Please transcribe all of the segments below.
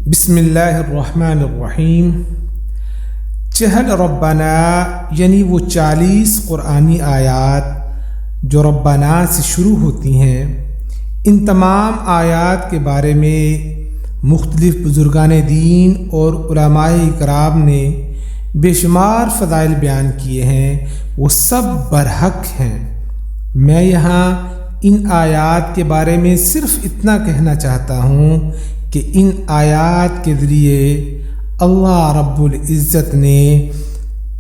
बिस्मिल्लाहिर्रहमानिर्रहीम। चहल रब्बाना यानी वो 40 कुरानी आयात जो रब्बाना से शुरू होती हैं। इन तमाम आयात के बारे में मुख्तलिफ़ बुज़ुर्गान दीन और उलमाए इकराम ने बेशुमार फ़ज़ाइल बयान किए हैं, वो सब बरहक हैं। मैं यहाँ इन आयात के बारे में सिर्फ़ इतना कहना चाहता हूँ कि इन आयात के ज़रिए अल्लाह रब्बुल इज़्ज़त ने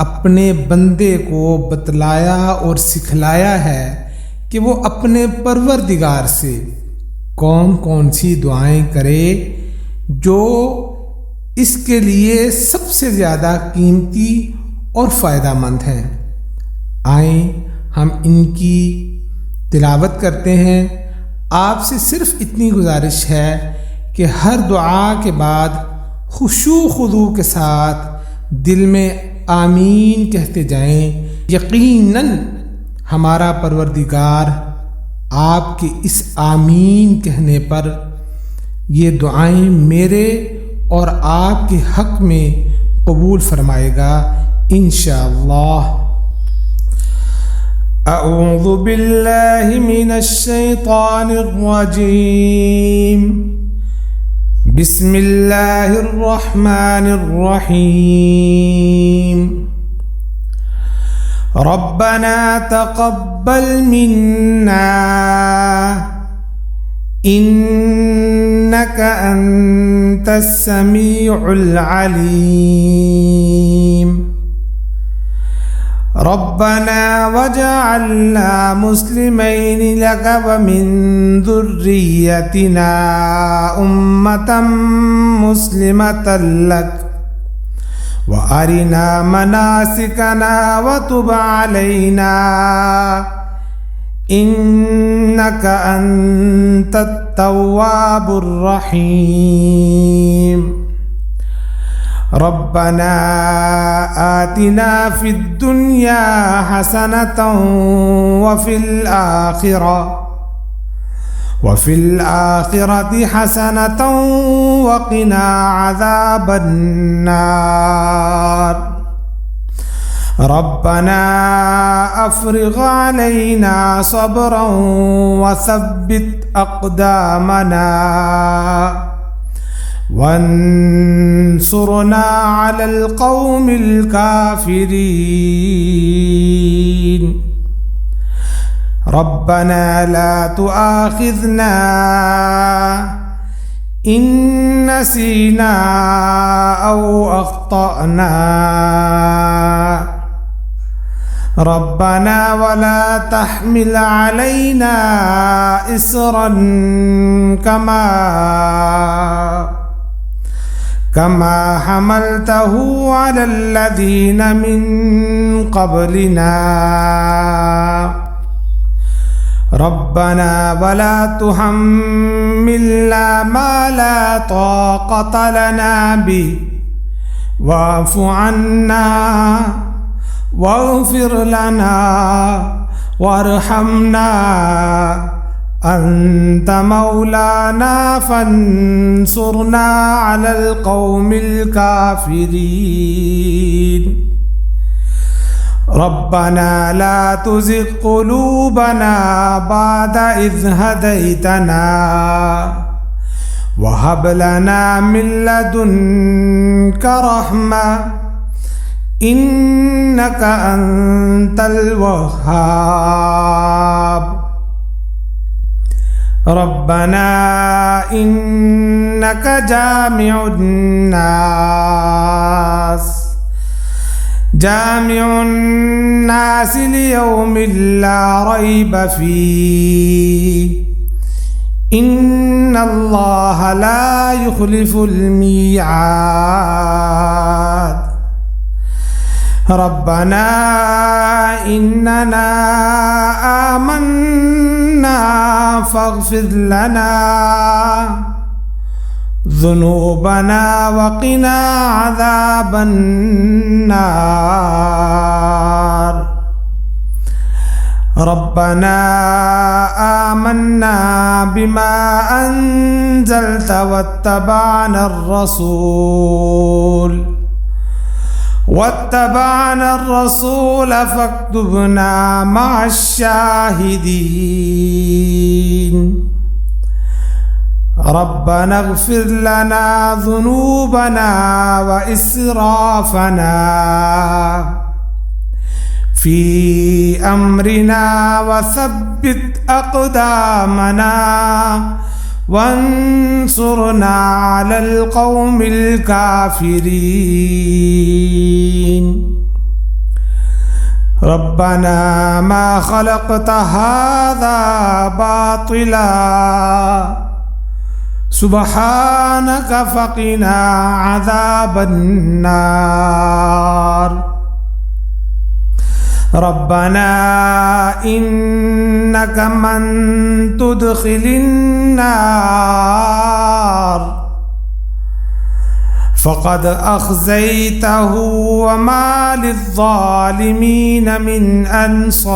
अपने बंदे को बतलाया और सिखलाया है कि वो अपने परवरदिगार से कौन कौन सी दुआएं करे जो इसके लिए सबसे ज़्यादा कीमती और फ़ायदामंद हैं। आएँ हम इनकी तिलावत करते हैं। आपसे सिर्फ़ इतनी गुजारिश है कि हर दुआ के बाद खुशू खुदू के साथ दिल में आमीन कहते जाएं। यकीनन हमारा परवरदिगार आपके इस आमीन कहने पर ये दुआएं मेरे और आपके हक़ में कबूल फरमाएगा इंशाअल्लाह। अऊज़ु बिल्लाहि मिनश शैतानिर रजीम। बिस्मिल्लाहिर रहमानिर रहीम। रब्बना तक़ब्बल मिन्ना इन्नका अंतस समीउल अलीम। रब्बना वजअलना मुस्लिमैनि लक व मिन ज़ुर्रिय्यतिना उम्मतम मुस्लिमतन लक व अरिना मनासिकना व तुब अलैना इन्नका अंतत तव्वाबुर रहीम। रब्बना आतिना फिद दुनिया हसनतन व फिल आखिरति हसनतन व क़िना अज़ाबन नार। रब्बना अफ़्रिग़ अलैना सब्रन व सब्बित अक़दामना वंसुरना अलल क़ौमिल काफ़िरीन। रब्बना ला तुआख़िज़ना इन नसीना औ अख़्तअना। रब्बना वला तहमिल अलैना इसरन कमा हमलतहु अलल्लज़ीन मिन क़ब्लिना। रब्बना वला तुहम्मिलना मा ला ताक़त लना बिहि वाफ़ु अन्ना वग़फ़िर लना वरहमना अंत मौलाना फंसुरना अलल क़ौमिल काफ़िरीन। रब्बना ला तुज़िग़ क़ुलूबना बअद इज़ हदैतना व हब लना मिन लदुन्का रहमा इन्नका अंतल वह्हाब। रब्बना इन्नका जामिउन नास लियौमिन ला रैब फीह इन्नल्लाह ला युख़्लिफ़ुल मिआद। रब्बना इन्नना आमन्ना फ़ग़फ़िर लना ज़ुनूबना व क़िना अज़ाबन नार। ربنا آمنا بما أنزلت واتبعنا الرسول فاكتبنا مع الشاهدين ربنا اغفر لنا ذنوبنا وإسرافنا في أمرنا وثبت أقدامنا وانصرنا على القوم الكافرين ربنا ما خلقت هذا باطلا سبحانك فقنا عذاب النار ربنا إنك من تدخل النار فقد أخزيته وما للظالمين من أنصار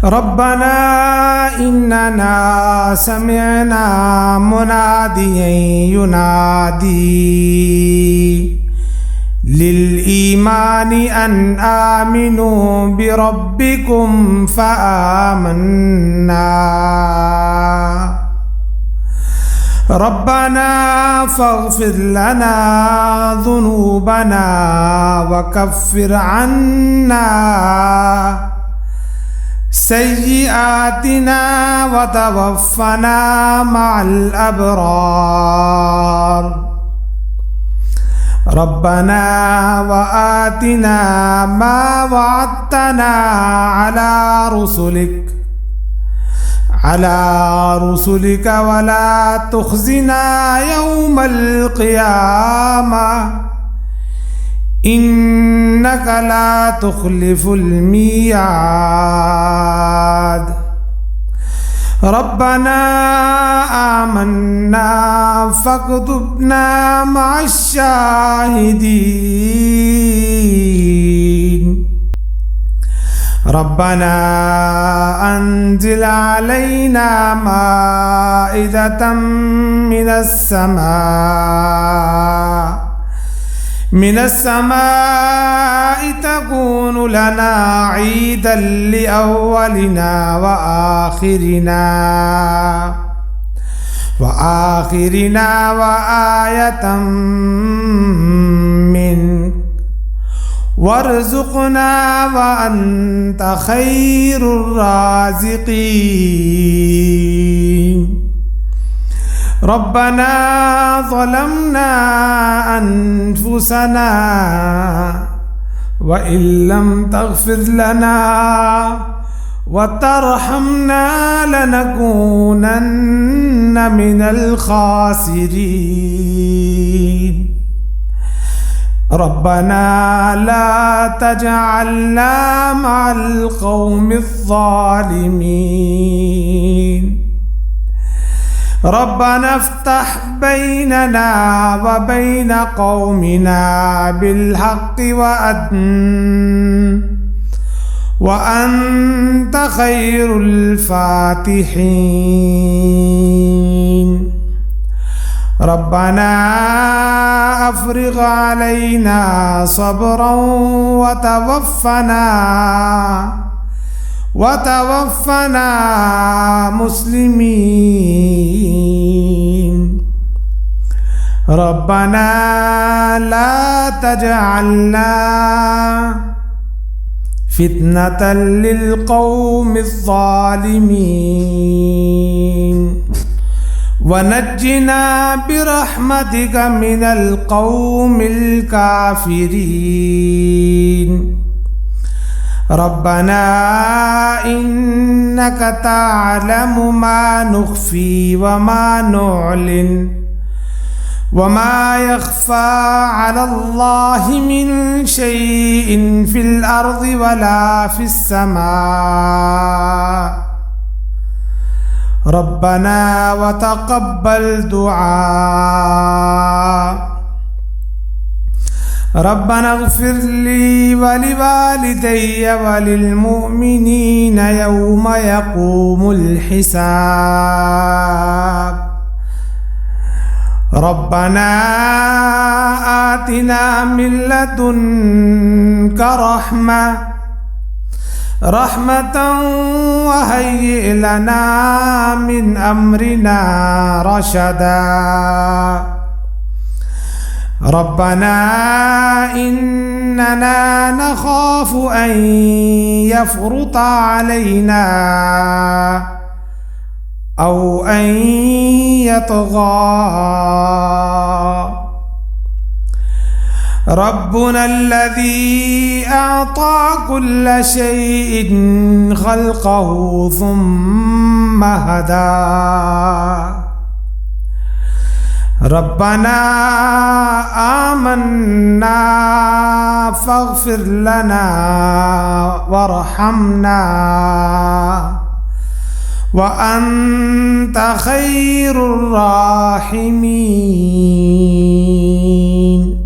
ربنا إننا سمعنا مناديا ينادي للإيمان أن آمنوا بربكم فآمنا ربنا فاغفر لنا ذنوبنا وكفر عنا سيئاتنا وتوفنا مع الأبرار ربنا وآتنا ما وعدتنا على رسلك ولا تخزنا يوم القيامة إنك لا تخلف الميعاد ربنا آمنا فاكتبنا مع الشاهدين ربنا أنزل علينا مائدة من السماء تكون لنا عيدا لأولنا وآخرنا وآية منك وارزقنا وأنت خير الرازقين ربنا ظلمنا أنفسنا وإن لم تغفر لنا وترحمنا لنكونن من الخاسرين ربنا لا تجعلنا مع القوم الظالمين ربنا افتح بيننا وبين قومنا بالحق وأنت خير الفاتحين ربنا أفرغ علينا صبرا وتوفنا مسلمين ربنا لا تجعلنا فتنة للقوم الظالمين ونجنا برحمتك من القوم الكافرين ربنا إنك تعلم ما نخفي وما نعلن وما يخفى على الله من شيء في الأرض ولا في السماء ربنا وتقبل دعاء ربنا اغفر لي ولوالدي وللمؤمنين يوم يقوم الحساب ربنا آتنا من لدنك رحمة وهيئ لنا من أمرنا رشدا ربنا إننا نخاف أن يفرط علينا أو أن يطغى ربنا الذي أعطى كل شيء خلقه ثم هدى ربنا آمنا فاغفر لنا وارحمنا وأنت خير الراحمين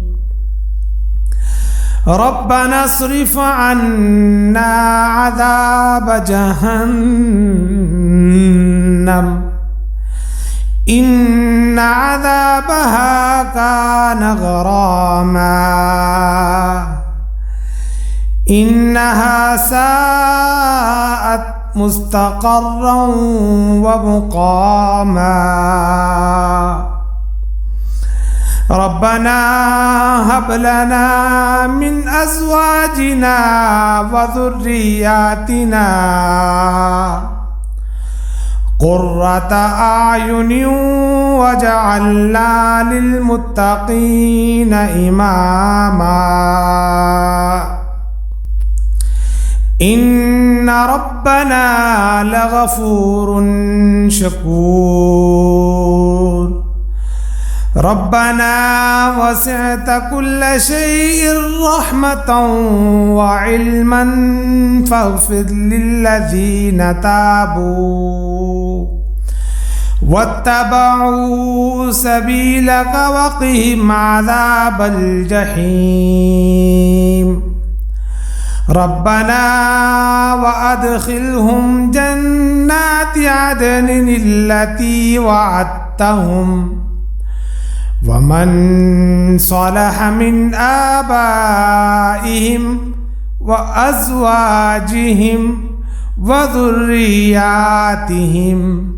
ربنا اصرف عنا عذاب جهنم إن عذابها كان غراما إنها ساءت مستقرا ومقاما ربنا هب لنا من أزواجنا وذرياتنا قرة أعين واجعلنا للمتقين إماما إن ربنا لغفور شكور ربنا وسعت كل شيء رحمة وعلما فاغفر للذين تابوا واتبعوا سبيلك وقهم عذاب الجحيم ربنا وأدخلهم جنات عدن التي وعدتهم ومن صلح من آبائهم وأزواجهم وذرياتهم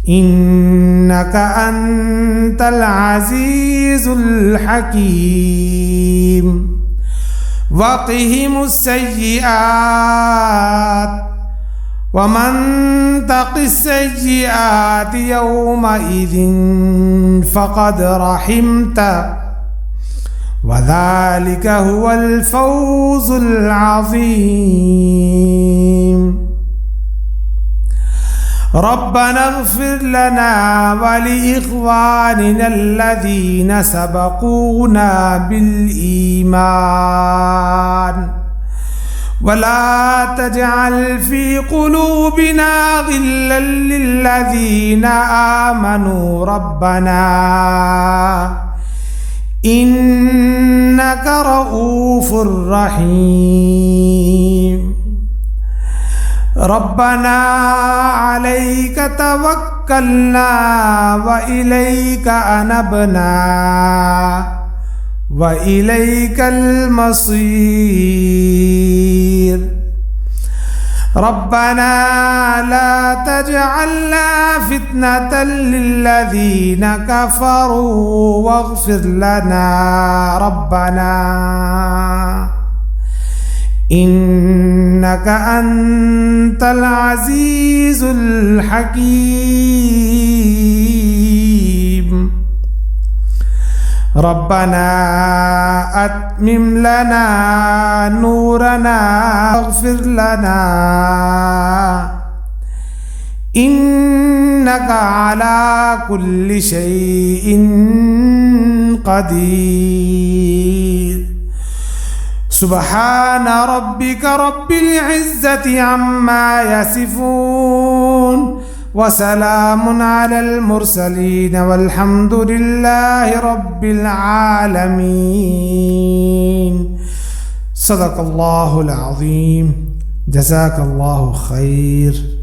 إنك أنت العزيز الحكيم وقهم السيئات ومن تق السيئات يومئذ فقد رحمته وذلك هو الفوز العظيم ربنا اغفر لنا ولإخواننا الذين سبقونا بالإيمان ولا تجعل في قلوبنا غلا للذين آمنوا ربنا إنك رؤوف رحيم ربنا عليك توكلنا وإليك أنبنا وإليك المصير ربنا لا تجعلنا فتنة للذين كفروا واغفر لنا ربنا إنك أنت العزيز الحكيم ربنا أتمم لنا نورنا واغفر لنا إنك على كل شيء قدير سبحان ربك رب العزة عما يصفون वसलामुन अलल मुरसलीन वल्हम्दुलिल्लाहि रब्बिल आलमीन। सदक़ल्लाहुल अज़ीम। जज़ाकल्लाहु खैर।